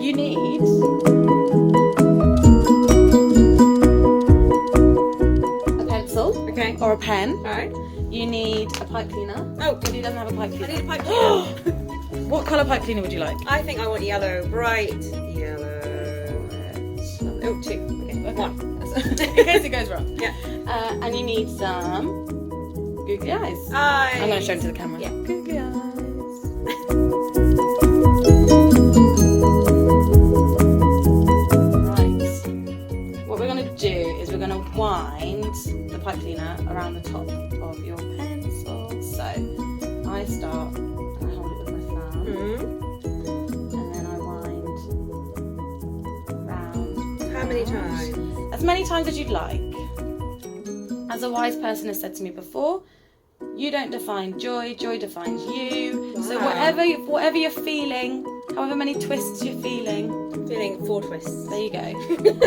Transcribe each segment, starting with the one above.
You need a pencil Okay. or a pen. Alright. You need a pipe cleaner. Oh, But he doesn't have a pipe I cleaner. need a pipe cleaner. What colour pipe cleaner would you like? I think I want yellow, bright yellow. Oh, two. Okay, one. In case it goes wrong. Yeah. And you need some googly eyes. I'm I'm going to show them to the camera. Yeah. Googly eyes. Right. What we're going to do is we're going to wind the pipe cleaner around the top of your pencil. So I start and I hold it with my thumb. Mhm. And then I wind round. How many times? As many times as you'd like. As a wise person has said to me before, you don't define joy, joy defines you. So Wow. whatever you're feeling, however many twists you're feeling, I'm feeling 4 twists. there you go.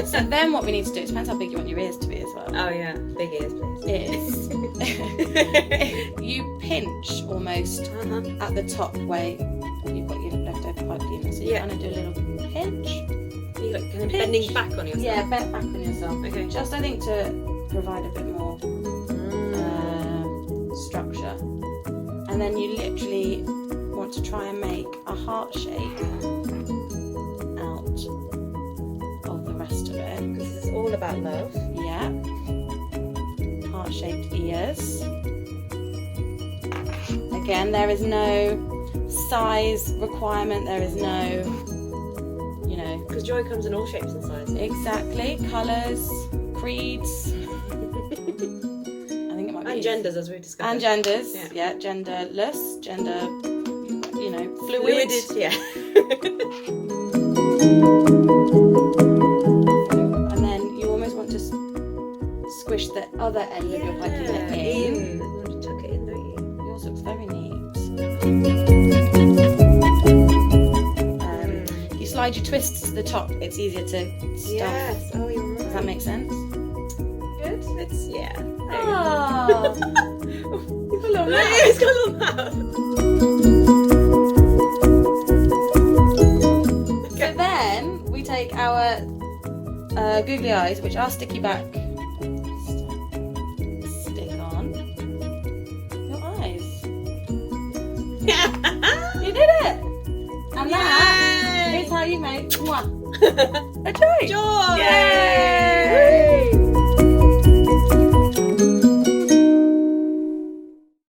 So then what we need to do, it depends how big you want your ears to be as well, Oh yeah, big ears, please. is you pinch almost Uh-huh. at the top where you've got your leftover pipe cleaner. So you Yeah. kind of do a little pinch. You're like kind of Pinch. bending back on yourself. Yeah, bent back on yourself. Okay. Just I think to provide a bit more Mm. structure, and then you literally want to try and make a heart shape out of the rest of it. This is all about love. Yeah, heart shaped ears. Again, there is no size requirement, there is no, you know, Because joy comes in all shapes and sizes. exactly colours, creeds. I think it might be And genders, as we've discussed. And genders, Yeah. yeah, genderless, gender, you know, fluid. Yeah. And then you almost want to squish the other end of your pipe cleaner in. You want to tuck it in, don't you? Yours looks very neat. You slide your twists to the top. It's easier to stuff. Yes. Oh, you're right. Does that make sense? Good. It's yeah. Oh, You've got a little mouth. It's got a little mouth. So then we take our googly eyes, which are sticky back, stick on your eyes. You did it! And that is how you make mwah, a joy. Joy! Yay!